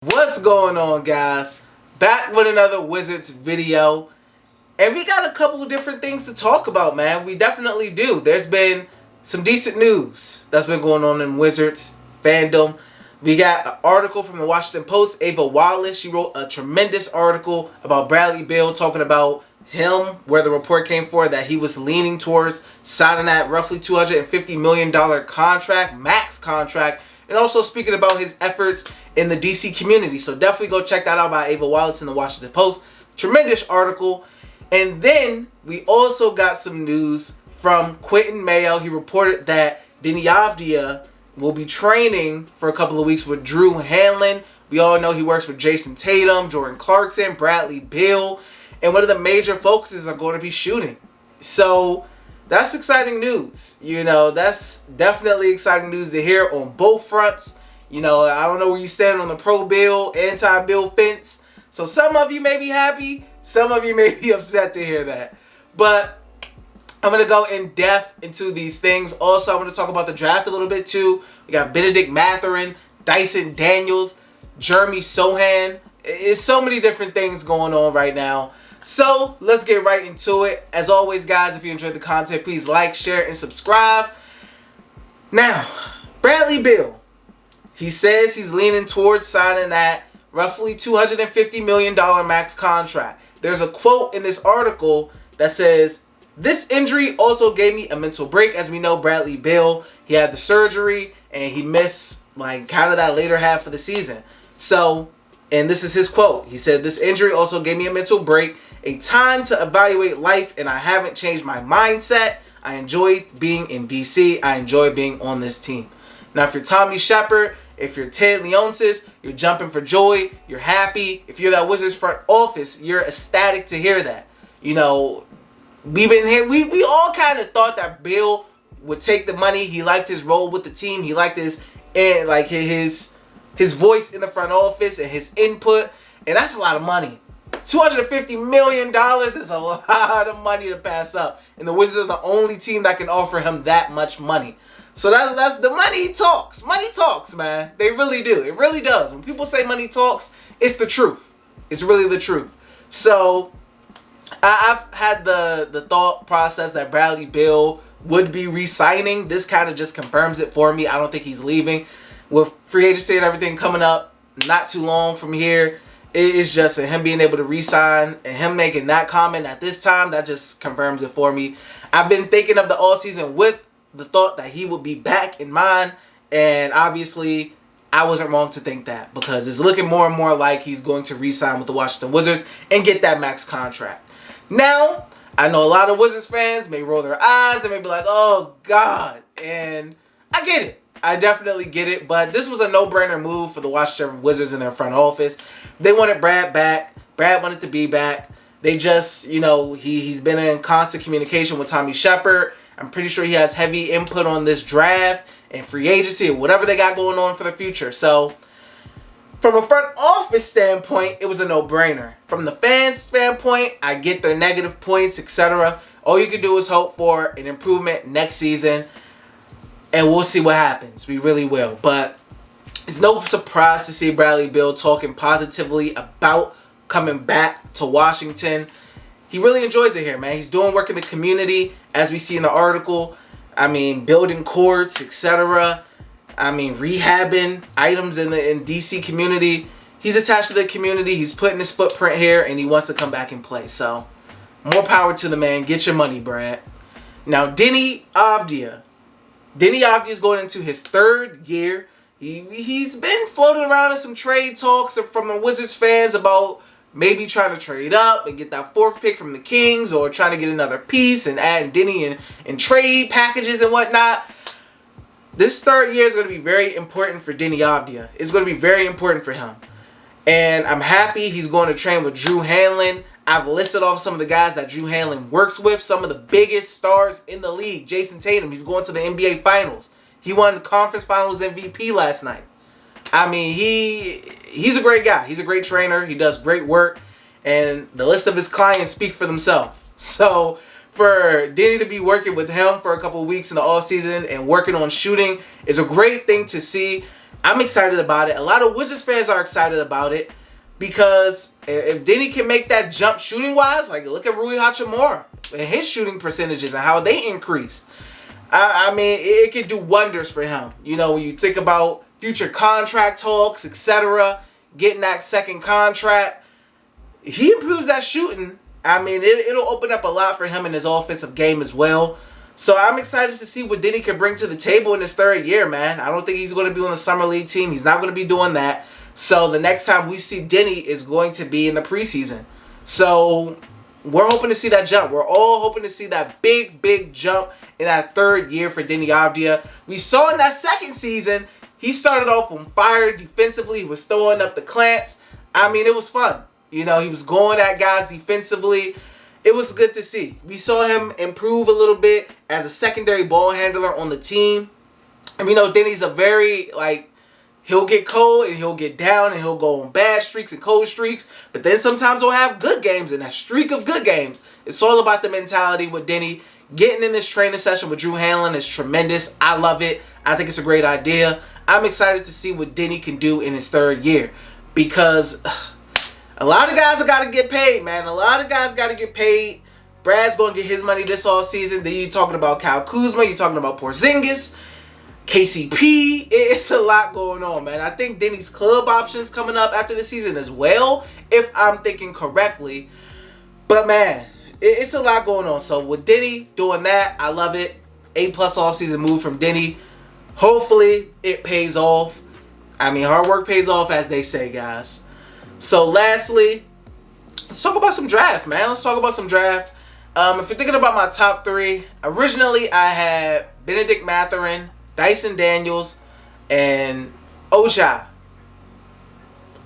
What's going on, guys? Back with another Wizards video. And we got a couple of different things to talk about, man. We definitely do. There's been some decent news that's been going on in Wizards fandom. We got an article from the Washington Post. Ava Wallace, she wrote a tremendous article about Bradley Beal, talking about him, where the report came for that he was leaning towards signing that roughly $250 million contract, max contract, and also speaking about his efforts in the DC community. So definitely go check that out by Ava Wallace in the Washington Post. Tremendous article. And then we also got some news from Quentin Mayo. He reported that Deni Avdija will be training for a couple of weeks with Drew Hanlon. We all know he works with Jason Tatum, Jordan Clarkson, Bradley Beal. And one of the major focuses are going to be shooting. So that's exciting news. You know, that's definitely exciting news to hear on both fronts. You know, I don't know where you stand on the pro-Bill, anti-Bill fence. So some of you may be happy. Some of you may be upset to hear that. But I'm going to go in depth into these things. Also, I'm going to talk about the draft a little bit too. We got Benedict Mathurin, Dyson Daniels, Jeremy Sohan. It's so many different things going on right now. So let's get right into it. As always, guys, if you enjoyed the content, please like, share, and subscribe. Now, Bradley Beal. He says he's leaning towards signing that roughly $250 million max contract. There's a quote in this article that says, "This injury also gave me a mental break." As we know, Bradley Beal, he had the surgery and he missed kind of that later half of the season. So, and this is his quote. He said, "This injury also gave me a mental break, a time to evaluate life, and I haven't changed my mindset. I enjoy being in DC. I enjoy being on this team." Now, if you're Tommy Shepard, if you're Ted Leonsis, you're jumping for joy. You're happy. If you're that Wizards front office, you're ecstatic to hear that. You know, we've been here. We all kind of thought that Bill would take the money. He liked his role with the team. He liked his voice in the front office and his input. And that's a lot of money. $250 million is a lot of money to pass up. And the Wizards are the only team that can offer him that much money. So that's the money talks. Money talks, man. They really do. It really does. When people say money talks, it's the truth. It's really the truth. So I've had the thought process that Bradley Beal would be re-signing. This kind of just confirms it for me. I don't think he's leaving. With free agency and everything coming up not too long from here, it is just him being able to re-sign and him making that comment at this time, that just confirms it for me. I've been thinking of the all season with the thought that he would be back in mind, and obviously I wasn't wrong to think that, because it's looking more and more like he's going to re-sign with the Washington Wizards and get that max contract. Now, I know a lot of Wizards fans may roll their eyes and may be like, "Oh God," and I get it. I definitely get it, but this was a no-brainer move for the Washington Wizards in their front office. They wanted Brad back. Brad wanted to be back. They just, you know, he's been in constant communication with Tommy Shepard. I'm pretty sure he has heavy input on this draft and free agency and whatever they got going on for the future. So, from a front office standpoint, it was a no-brainer. From the fans' standpoint, I get their negative points, etc. All you can do is hope for an improvement next season, and we'll see what happens. We really will. But it's no surprise to see Bradley Beal talking positively about coming back to Washington. He really enjoys it here, man. He's doing work in the community, as we see in the article. I mean, building courts, etc. I mean, rehabbing items in DC community. He's attached to the community. He's putting his footprint here, and he wants to come back and play. So, more power to the man. Get your money, Brad. Now, Deni Avdija. Deni Avdija is going into his third year. He's been floating around in some trade talks from the Wizards fans about maybe trying to trade up and get that fourth pick from the Kings, or trying to get another piece and add Deni in trade packages and whatnot. This third year is going to be very important for Deni Avdija. It's going to be very important for him. And I'm happy he's going to train with Drew Hanlon. I've listed off some of the guys that Drew Hanlon works with. Some of the biggest stars in the league. Jason Tatum, he's going to the NBA Finals. He won the Conference Finals MVP last night. I mean, he's a great guy. He's a great trainer. He does great work. And the list of his clients speak for themselves. So, for Deni to be working with him for a couple of weeks in the offseason and working on shooting is a great thing to see. I'm excited about it. A lot of Wizards fans are excited about it because if Deni can make that jump shooting-wise, like look at Rui Hachimura and his shooting percentages and how they increased. I mean, it could do wonders for him. You know, when you think about future contract talks, etc., getting that second contract, he improves that shooting. I mean, it'll open up a lot for him in his offensive game as well. So I'm excited to see what Deni can bring to the table in his third year, man. I don't think he's going to be on the Summer League team. He's not going to be doing that. So the next time we see Deni is going to be in the preseason. So we're hoping to see that jump. We're all hoping to see that big jump in that third year for Deni Avdija. We saw in that second season, he started off on fire defensively. He was throwing up the clamps. I mean, it was fun. You know, he was going at guys defensively. It was good to see. We saw him improve a little bit as a secondary ball handler on the team. And we know Deni's a very, like, he'll get cold and he'll get down and he'll go on bad streaks and cold streaks. But then sometimes he'll have good games and that streak of good games. It's all about the mentality with Deni. Getting in this training session with Drew Hanlen is tremendous. I love it. I think it's a great idea. I'm excited to see what Deni can do in his third year. Because a lot of guys have got to get paid, man. A lot of guys got to get paid. Brad's going to get his money this offseason. Then you're talking about Kyle Kuzma. You're talking about Porzingis. KCP. It's a lot going on, man. I think Deni's club options coming up after the season as well, if I'm thinking correctly. But, man, it's a lot going on. So, with Deni doing that, I love it. A+ offseason move from Deni. Hopefully, it pays off. I mean, hard work pays off, as they say, guys. So, lastly, let's talk about some draft, man. Let's talk about some draft. If you're thinking about my top three, originally I had Benedict Mathurin, Dyson Daniels, and Ochai.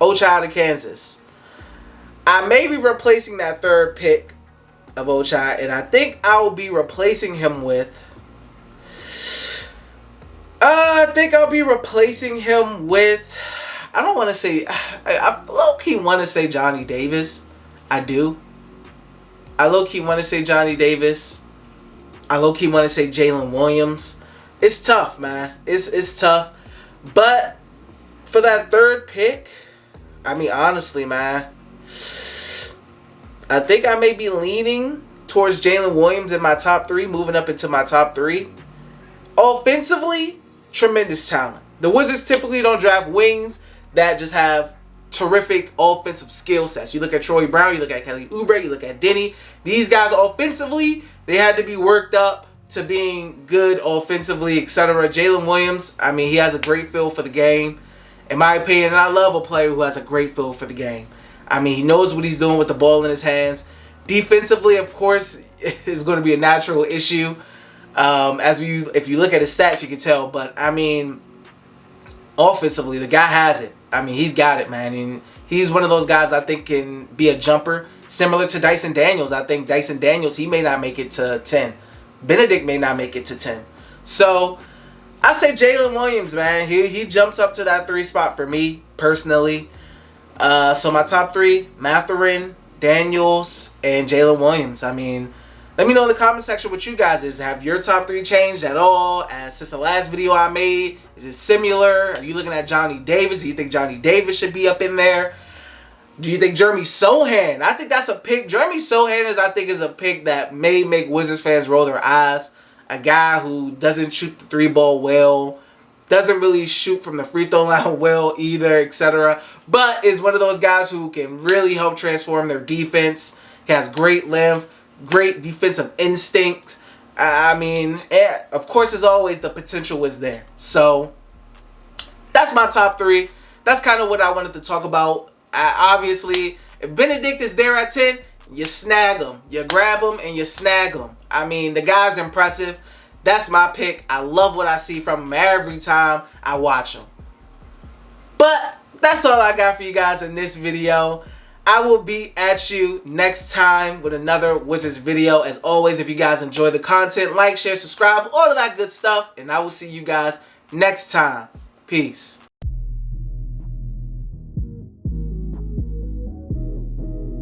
Ochai out of Kansas. I may be replacing that third pick of Ochai, and I think I will be replacing him with... I don't want to say... I low-key want to say Johnny Davis. I do. I low-key want to say Johnny Davis. I low-key want to say Jalen Williams. It's tough, man. It's tough. But for that third pick, I mean, honestly, man, I think I may be leaning towards Jalen Williams in my top three, moving up into my top three. Offensively, tremendous talent. The Wizards typically don't draft wings that just have terrific offensive skill sets. You look at Troy Brown, you look at Kelly Oubre, you look at Deni. These guys offensively, they had to be worked up to being good offensively, etc. Jalen Williams, I mean, he has a great feel for the game. In my opinion, and I love a player who has a great feel for the game. I mean, he knows what he's doing with the ball in his hands. Defensively, of course, is going to be a natural issue. If you look at his stats, you can tell. But, I mean, offensively, the guy has it. I mean, he's got it, man. And he's one of those guys I think can be a jumper. Similar to Dyson Daniels. I think Dyson Daniels, he may not make it to 10. Benedict may not make it to 10. So, I say Jalen Williams, man. He jumps up to that 3 spot for me, personally. So, my top 3, Mathurin, Daniels, and Jalen Williams. I mean, let me know in the comment section what you guys is. Have your top 3 changed at all since the last video I made? Is it similar? Are you looking at Johnny Davis? Do you think Johnny Davis should be up in there? Do you think Jeremy Sohan? I think that's a pick. Jeremy Sohan is a pick that may make Wizards fans roll their eyes. A guy who doesn't shoot the 3-ball well, doesn't really shoot from the free throw line well either, etc. But is one of those guys who can really help transform their defense. He has great length, great defensive instinct. I mean, of course, as always, the potential was there. So, that's my top 3. That's kind of what I wanted to talk about. Obviously, if Benedict is there at 10, you snag him. You grab him and you snag him. I mean, the guy's impressive. That's my pick. I love what I see from him every time I watch him. But that's all I got for you guys in this video. I will be at you next time with another Wizards video. As always, if you guys enjoy the content, like, share, subscribe, all of that good stuff. And I will see you guys next time. Peace.